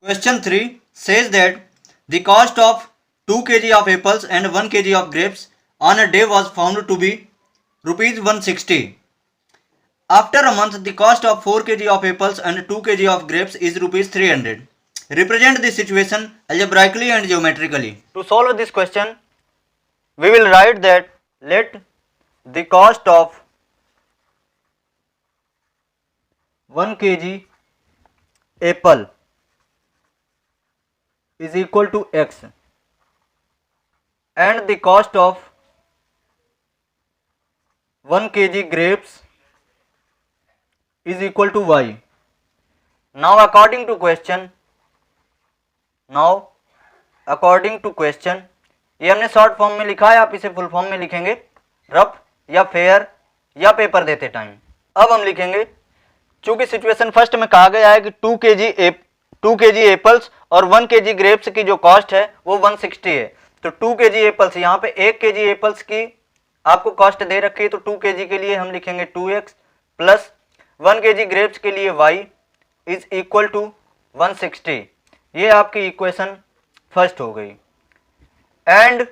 Question 3 says that the cost of 2 kg of apples and 1 kg of grapes on a day was found to be rupees 160. After a month, the cost of 4 kg of apples and 2 kg of grapes is rupees 300. Represent the situation algebraically and geometrically. To solve this question, we will write that let the cost of 1 kg apple is equal to x and the cost of 1 kg grapes is equal to y. Now according to question, ये हमने short form में लिखा है, आप इसे full form में लिखेंगे rough या फेयर या पेपर देते टाइम। अब हम लिखेंगे, चूंकि सिचुएशन फर्स्ट में कहा गया है कि 2 kg एप्पल्स और 1 kg ग्रेप्स की जो कॉस्ट है वो 160 है, तो 2 kg एप्पल्स, यहाँ पे 1 kg एप्पल्स की आपको कॉस्ट दे रखी है, तो 2 kg के लिए हम लिखेंगे 2x प्लस 1 kg ग्रेप्स के लिए y इज इक्वल टू 160। ये आपकी इक्वेशन फर्स्ट हो गई। एंड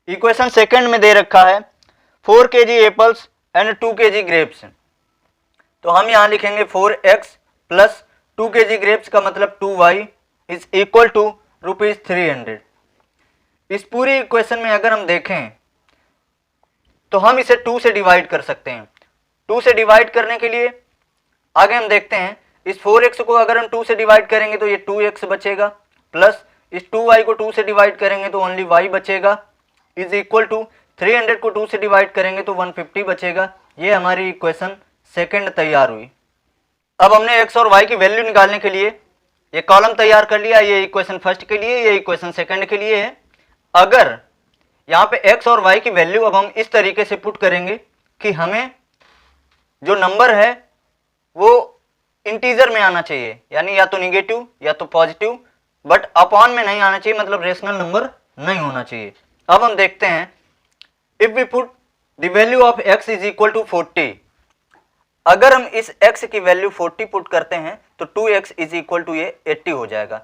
इक्वेशन सेकंड में दे रखा है 4 kg apples and 2 kg grapes, तो हम यहाँ लिखेंगे 4x प्लस 2 kg ग्रेप्स का मतलब 2y is equal to rupees 300। इस पूरी इक्वेशन में अगर हम देखें तो हम इसे 2 से डिवाइड कर सकते हैं। 2 से डिवाइड करने के लिए आगे हम देखते हैं, इस 4x को अगर हम 2 से डिवाइड करेंगे तो ये 2x बचेगा, प्लस इस 2y को 2 से डिवाइड करेंगे तो ओनली y बचेगा, इज इक्वल टू 300 को 2 से डिवाइड करेंगे तो 150 बचेगा। ये हमारी इक्वेशन सेकंड तैयार हुई। अब हमने x और y की वैल्यू निकालने के लिए ये कॉलम तैयार कर लिया, ये इक्वेशन फर्स्ट के लिए, ये इक्वेशन सेकंड के लिए है। अगर यहाँ पे x और y की वैल्यू अब हम इस तरीके से पुट करेंगे कि हमें जो नंबर है वो इंटीजर में आना चाहिए, यानी या तो निगेटिव या तो पॉजिटिव, बट अपॉन में नहीं आना चाहिए, मतलब रेशनल नंबर नहीं होना चाहिए। अब हम देखते हैं, if we put the value of x is equal to 40, अगर हम इस x की वैल्यू 40 पुट करते हैं तो 2x इज इक्वल टू ये 80 हो जाएगा।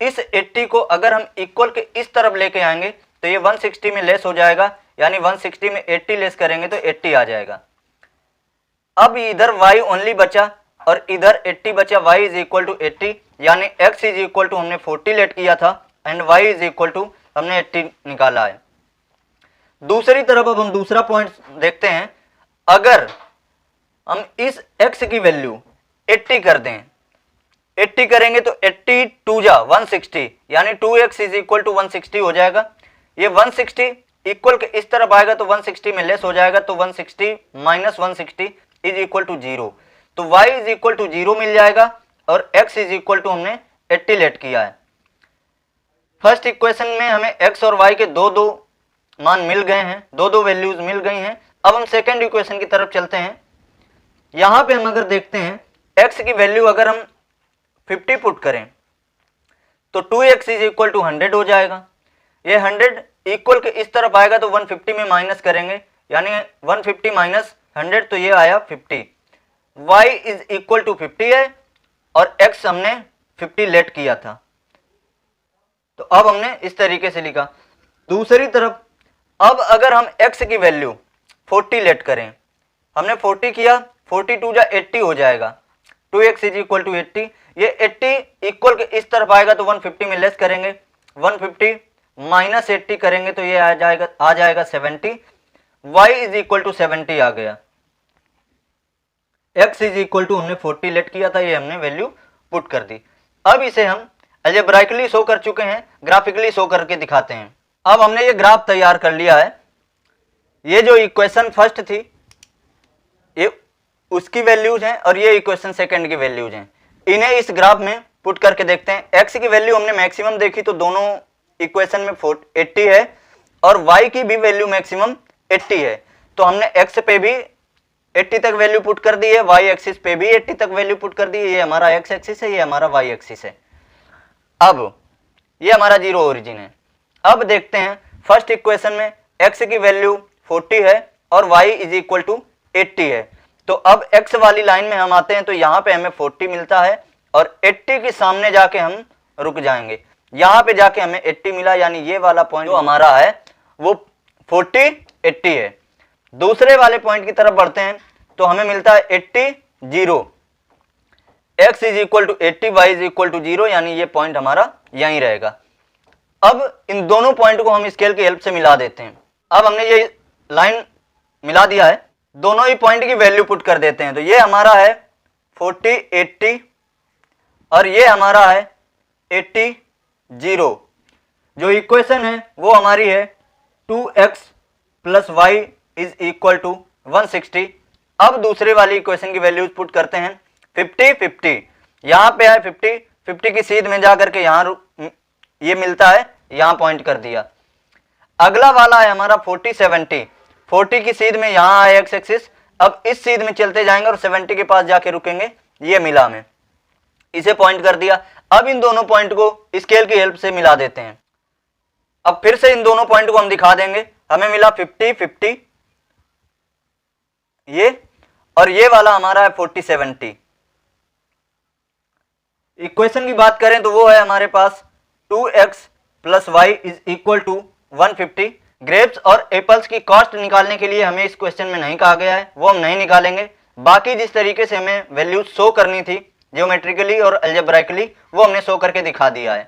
इस 80 को अगर हम इक्वल के इस तरफ लेके आएंगे तो ये 160 में लेस हो जाएगा, यानी 160 में 80 लेस करेंगे तो 80 आ जाएगा। अब इधर y ओनली बचा और इधर 80 बचा, y इज इक्वल टू 80, यानी x इज इक्वल टू हमने 40 लेट किया था and y is equal to हमने 80 निकाला है। दूसरी तरफ अब हम दूसरा पॉइंट देखते हैं, अगर हम इस x की वैल्यू 80 कर दें, 80 करेंगे तो 80 2 जा 160, यानी 2x इज इक्वल टू 160 हो जाएगा। ये 160 इक्वल के इस तरफ आएगा तो 160 में लेस हो जाएगा, तो 160 माइनस 160 इज इक्वल टू 0, तो y इज इक्वल टू 0 मिल जाएगा और x इज इक्वल टू हमने 80 लेट किया है। फर्स्ट इक्वेशन में हमें x और y के दो मान मिल गए हैं, दो वैल्यूज मिल गई हैं। अब हम सेकेंड इक्वेशन की तरफ चलते हैं। यहां पे हम अगर देखते हैं x की वैल्यू अगर हम 50 पुट करें तो 2x इज इक्वल टू 100 हो जाएगा। ये 100 इक्वल के इस तरफ आएगा तो 150 में माइनस करेंगे, यानी 150 माइनस 100 तो ये आया 50। y इज इक्वल टू 50 है और x हमने 50 लेट किया था, तो अब हमने इस तरीके से लिखा। दूसरी तरफ अब अगर हम x की वैल्यू 40 लेट करें, हमने 40 किया, 42 जा 80 हो जाएगा, 2x इज इक्वल टू 80। ये 80 इक्वल के इस तरफ आएगा तो 150 में लेस करेंगे, 150 माइनस 80 करेंगे तो ये आ जाएगा 70, y इज इक्वल टू 70 आ गया। x इज इक्वल टू हमने 40 लेट किया था, ये हमने वैल्यू पुट कर दी। अब इसे हम अलजेब्राइकली शो कर चुके हैं, ग्राफिकली शो करके दिखाते हैं। अब हमने ये ग्राफ तैयार कर लिया है। ये जो इक्वेशन फर्स्ट थी ये उसकी वैल्यूज हैं और ये इक्वेशन सेकंड की वैल्यूज हैं, इन्हें इस ग्राफ में पुट करके देखते हैं। x की वैल्यू हमने मैक्सिमम देखी तो दोनों इक्वेशन में 80 है और y की भी वैल्यू मैक्सिमम 80 है, तो हमने x पे भी 80 तक वैल्यू पुट कर दी है, y एक्सिस पे भी 80 तक वैल्यू पुट कर दी है। ये हमारा x एक्सिस है, ये हमारा y एक्सिस है। अब ये हमारा जीरो ओरिजिन है। अब देखते हैं फर्स्ट इक्वेशन में x की वैल्यू 40 है और y इज इक्वल टू 80 है, तो अब x वाली लाइन में हम आते हैं तो यहाँ पे हमें 40 मिलता है और 80 के सामने जाके हम रुक जाएंगे। यहाँ पे जाके हमें 80 मिला, यानी ये वाला पॉइंट जो हमारा है वो 40 80 है। दूसरे वाले पॉइंट की तरफ बढ़ते हैं तो हमें मिलता है 80 0, x is equal to 80, y is equal to 0, यानी ये पॉइंट हमारा यहीं रहेगा। अब इन दोनों पॉइंट को हम स्केल की हेल्प से मिला देते हैं। अब हमने ये लाइन मिला दिया है, दोनों ही पॉइंट की वैल्यू पुट कर देते हैं। तो ये हमारा है 40 80 और ये हमारा है 80 0। जो इक्वेशन है वो हमारी है 2x plus y is equal to 160। अब दूसरे वाली इक्वेशन की वैल्यूज पुट करते हैं। 50 50 यहाँ पे है 50, 50 की सीध में जाकर के यहाँ ये मिलता है, यहाँ पॉइंट कर दिया। अगला वाला है हमारा 40 70, 40 की सीध में यहाँ है एक्स एक्सिस। अब इस सीध में चलते जाएंगे और 70 के पास जाके रुकेंगे, ये मिला हमें, इसे पॉइंट कर दिया। अब इन दोनों पॉइंट को स्केल की हेल्प से मिला देते हैं। अब फिर से इन दोनों पॉइंट को हम दिखा देंगे। हमें मिला 50 50 ये, और ये वाला हमारा है 40 70। इक्वेशन की बात करें तो वो है हमारे पास 2x plus y is equal to 150। Grapes और एप्पल्स की कॉस्ट निकालने के लिए हमें इस क्वेश्चन में नहीं कहा गया है, वो हम नहीं निकालेंगे। बाकी जिस तरीके से हमें वैल्यूज शो करनी थी ज्योमेट्रिकली और अलजेब्राइकली, वो हमने शो करके दिखा दिया है।